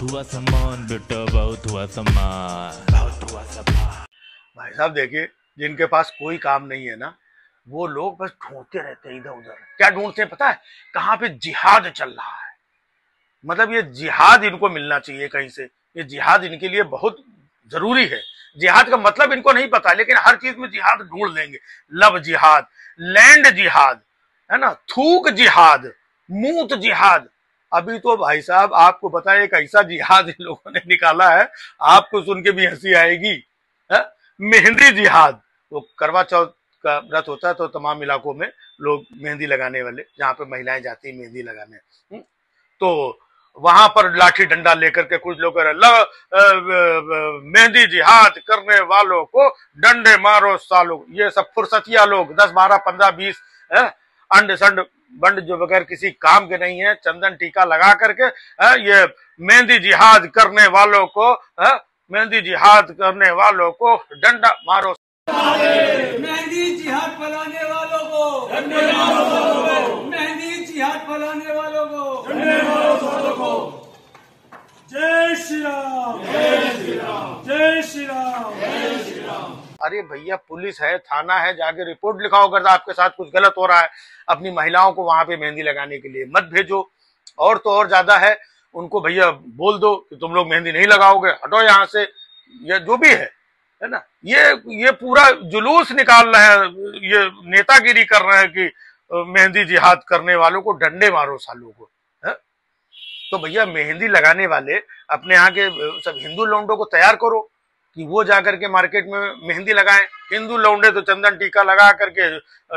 हुआ सामान बेटा, बहुत हुआ सामान, बहुत हुआ सामान। भाई साहब देखिए, जिनके पास कोई काम नहीं है ना, वो लोग बस ढूंढते रहते हैं इधर उधर। क्या ढूंढते हैं पता है? कहाँ पे जिहाद चल रहा है। मतलब ये जिहाद इनको मिलना चाहिए कहीं से। ये जिहाद इनके लिए बहुत जरूरी है। जिहाद का मतलब इनको नहीं पता, लेकिन हर चीज में जिहाद ढूंढ लेंगे। लव जिहाद, लैंड जिहाद, है ना, थूक जिहाद, मूत जिहाद। अभी तो भाई साहब आपको पता है एक ऐसा जिहाद इन लोगों ने निकाला है, आपको सुन के भी हंसी आएगी। है? मेहंदी जिहाद। वो करवा चौथ का व्रत होता है तो तमाम इलाकों में लोग मेहंदी लगाने वाले, जहां पे महिलाएं जाती है मेहंदी लगाने, तो वहां पर लाठी डंडा लेकर के कुछ लोग मेहंदी जिहाद करने वालों को डंडे मारो सालों। ये सब फुर्सतिया लोग 10 12 15 20 अंड संड बंड जो बगैर किसी काम के नहीं है, चंदन टीका लगा करके ये मेहंदी जिहाद करने वालों को, मेहंदी जिहाद करने वालों को डंडा मारो। मेहंदी जिहाद फैलाने वालों को डंडे मारो सालों को, मेहंदी जिहाद फैलाने वालों को डंडे मारो सालों को। जय श्री राम, जय श्री राम, जय श्री राम, जय श्री राम। अरे भैया, पुलिस है, थाना है, जाके रिपोर्ट लिखाओ अगर आपके साथ कुछ गलत हो रहा है। अपनी महिलाओं को वहां पे मेहंदी लगाने के लिए मत भेजो। और तो और ज्यादा है, उनको भैया बोल दो कि तुम लोग मेहंदी नहीं लगाओगे, हटो यहाँ से। ये जो भी है ना, ये पूरा जुलूस निकाल रहे हैं, ये नेतागिरी कर रहे हैं कि मेहंदी जिहाद करने वालों को डंडे मारो सालों को। है? तो भैया मेहंदी लगाने वाले अपने यहाँ के सब हिंदू लौंडों को तैयार करो कि वो जाकर के मार्केट में मेहंदी लगाएं। हिंदू लौंडे तो चंदन टीका लगा करके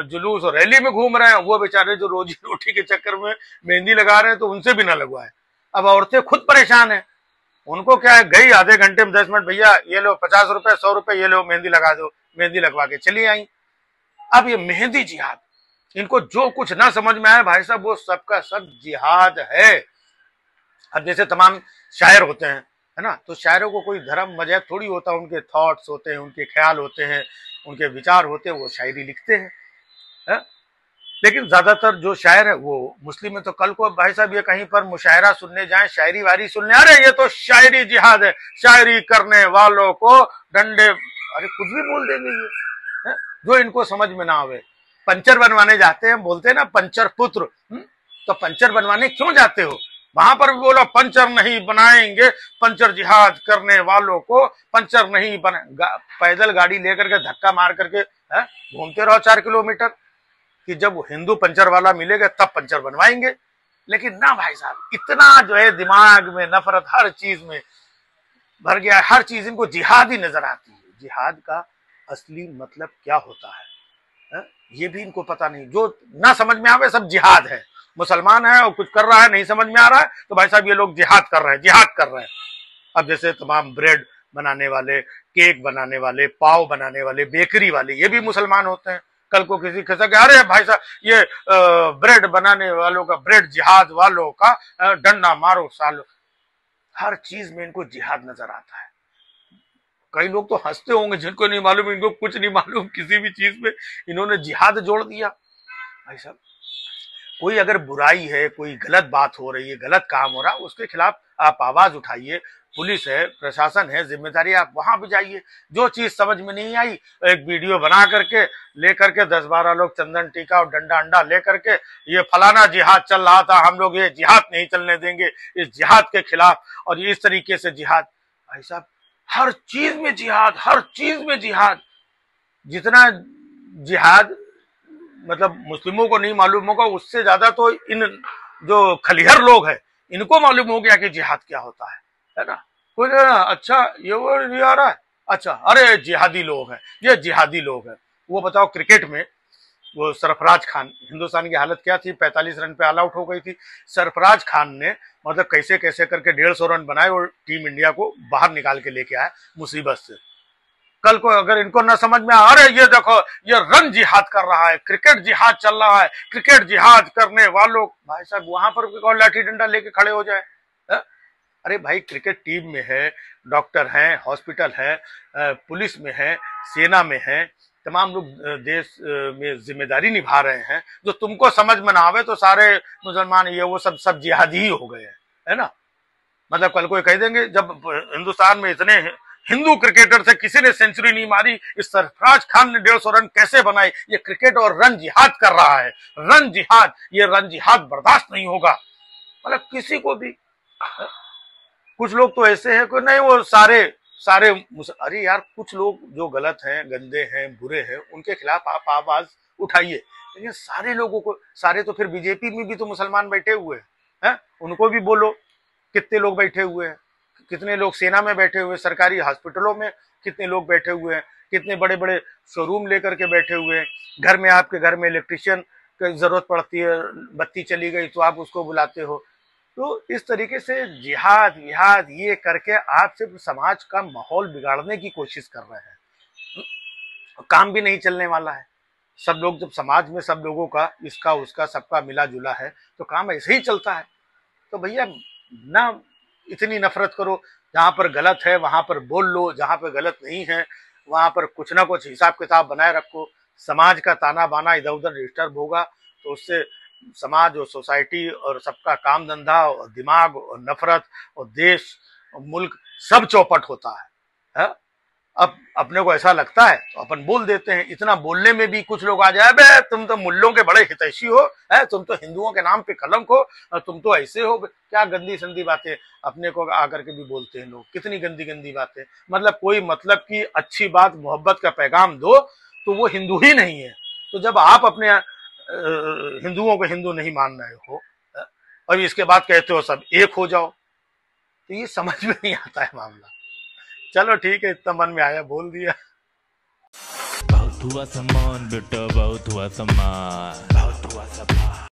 जुलूस और रैली में घूम रहे हैं, वो बेचारे जो रोजी रोटी के चक्कर में मेहंदी लगा रहे हैं तो उनसे भी ना लगवाए। अब औरतें खुद परेशान है, उनको क्या है, गई आधे घंटे में 10 मिनट, भैया ये लो 50 रुपए 100 रुपए, ये लो मेहंदी लगा दो, मेहंदी लगवा के चली आई। अब ये मेहंदी जिहाद, इनको जो कुछ ना समझ में आए भाई साहब, वो सबका सब जिहाद है। अब जैसे तमाम शायर होते हैं, है ना, तो शायरों को कोई धर्म मजहब थोड़ी होता, उनके थॉट्स होते हैं, उनके ख्याल होते हैं, उनके विचार होते हैं, वो शायरी लिखते हैं, है? लेकिन ज्यादातर जो शायर है वो मुस्लिम है। तो कल को भाई साहब ये कहीं पर मुशायरा सुनने जाएं, शायरी वारी सुनने, अरे ये तो शायरी जिहाद है, शायरी करने वालों को डंडे, अरे कुछ भी बोल देंगे ये, है? जो इनको समझ में ना आवे। पंचर बनवाने जाते हैं, बोलते हैं ना पंचर पुत्र, तो पंचर बनवाने क्यों जाते हो? वहां पर भी बोला पंचर नहीं बनाएंगे, पंचर जिहाद करने वालों को पंचर नहीं बना। पैदल गाड़ी लेकर के धक्का मार करके घूमते रहो 4 किलोमीटर, कि जब वो हिंदू पंचर वाला मिलेगा तब पंचर बनवाएंगे। लेकिन ना भाई साहब, इतना जो है दिमाग में नफरत हर चीज में भर गया, हर चीज इनको जिहाद ही नजर आती है। जिहाद का असली मतलब क्या होता है, ये भी इनको पता नहीं। जो ना समझ में आवे सब जिहाद है। मुसलमान है और कुछ कर रहा है, नहीं समझ में आ रहा है तो भाई साहब ये लोग जिहाद कर रहे हैं, जिहाद कर रहे हैं। अब जैसे तमाम ब्रेड बनाने वाले, केक बनाने वाले, पाव बनाने वाले, बेकरी वाले, ये भी मुसलमान होते हैं। कल को किसी खिसा के, अरे भाई साहब ये ब्रेड बनाने वालों का, ब्रेड जिहाद वालों का डंडा मारो सालो। हर चीज में इनको जिहाद नजर आता है। कई लोग तो हंसते होंगे, जिनको नहीं मालूम, इनको कुछ नहीं मालूम, किसी भी चीज में इन्होंने जिहाद जोड़ दिया। भाई साहब कोई अगर बुराई है, कोई गलत बात हो रही है, गलत काम हो रहा है, उसके खिलाफ आप आवाज उठाइए। पुलिस है, प्रशासन है, जिम्मेदारी, आप वहां भी जाइए। जो चीज समझ में नहीं आई, एक वीडियो बना करके लेकर के 10 12 लोग चंदन टीका और डंडा अंडा लेकर के, ये फलाना जिहाद चल रहा था, हम लोग ये जिहाद नहीं चलने देंगे, इस जिहाद के खिलाफ, और इस तरीके से जिहाद। भाई साहब हर चीज में जिहाद, हर चीज में जिहाद। जितना जिहाद मतलब मुस्लिमों को नहीं मालूम होगा, उससे ज्यादा तो इन जो खलिहर लोग हैं इनको मालूम हो गया कि जिहाद क्या होता है ना। कोई अच्छा ये वो नहीं आ रहा है, अच्छा अरे जिहादी लोग हैं, ये जिहादी लोग हैं। वो बताओ क्रिकेट में वो सरफराज खान, हिंदुस्तान की हालत क्या थी, 45 रन पे ऑल आउट हो गई थी। सरफराज खान ने मतलब कैसे कैसे करके 150 रन बनाए और टीम इंडिया को बाहर निकाल के लेके आया मुसीबत से। कल को अगर इनको ना समझ में आ, अरे ये देखो ये रन जिहाद कर रहा है, क्रिकेट जिहाद चल रहा है, क्रिकेट जिहाद करने वालों, भाई साहब वहां पर कौन लाठी डंडा लेके खड़े हो जाए? अरे भाई क्रिकेट टीम में है, डॉक्टर हैं, हॉस्पिटल है, पुलिस में है, सेना में है, तमाम लोग देश में जिम्मेदारी निभा रहे हैं। जो तुमको समझ में ना आवे तो सारे मुसलमान ये वो सब जिहादी ही हो गए हैं, है ना। मतलब कल को ये कह देंगे जब हिंदुस्तान में इतने हिंदू क्रिकेटर थे किसी ने सेंचुरी नहीं मारी, इस सरफराज खान ने 150 रन कैसे बनाए। ये क्रिकेट और रन जिहाद कर रहा है, रन जिहाद। ये रन जिहाद बर्दाश्त नहीं होगा। मतलब किसी को भी, कुछ लोग तो ऐसे हैं कि नहीं वो सारे अरे यार कुछ लोग जो गलत हैं, गंदे हैं, बुरे हैं, उनके खिलाफ आप आवाज उठाइए, लेकिन सारे लोगों को, सारे तो फिर बीजेपी में भी तो मुसलमान बैठे हुए हैं, उनको भी बोलो। कितने लोग बैठे हुए हैं, कितने लोग सेना में बैठे हुए हैं, सरकारी हॉस्पिटलों में कितने लोग बैठे हुए हैं, कितने बड़े बड़े शोरूम लेकर के बैठे हुए हैं। घर में, आपके घर में इलेक्ट्रिशियन की जरूरत पड़ती है, बत्ती चली गई तो आप उसको बुलाते हो। तो इस तरीके से जिहाद विहाद ये करके आप सिर्फ समाज का माहौल बिगाड़ने की कोशिश कर रहे हैं। काम भी नहीं चलने वाला है। सब लोग जब समाज में सब लोगों का, इसका उसका सबका मिला जुला है तो काम ऐसे ही चलता है। तो भैया ना इतनी नफरत करो, जहां पर गलत है वहां पर बोल लो, जहां पर गलत नहीं है वहां पर कुछ ना कुछ हिसाब किताब बनाए रखो। समाज का ताना बाना इधर उधर डिस्टर्ब होगा तो उससे समाज और सोसाइटी और सबका काम धंधा और दिमाग और नफरत और देश और मुल्क सब चौपट होता है? अब अपने को ऐसा लगता है तो अपन बोल देते हैं। इतना बोलने में भी कुछ लोग आ जाए, बे तुम तो मुल्लों के बड़े हितैषी हो, तुम तो हिंदुओं के नाम पे कलंक हो, तुम तो ऐसे हो। क्या गंदी संदी बातें अपने को आकर के भी बोलते हैं लोग, कितनी गंदी गंदी बातें। मतलब कोई मतलब की अच्छी बात, मोहब्बत का पैगाम दो तो वो हिंदू ही नहीं है। तो जब आप अपने हिंदुओं को हिंदू नहीं मान रहे हो और इसके बाद कहते हो सब एक हो जाओ, तो ये समझ में नहीं आता है मामला। चलो ठीक है, इतना मन में आया बोल दिया। बहुत हुआ सम्मान बेटा, बहुत हुआ सम्मान, बहुत हुआ सम्मान।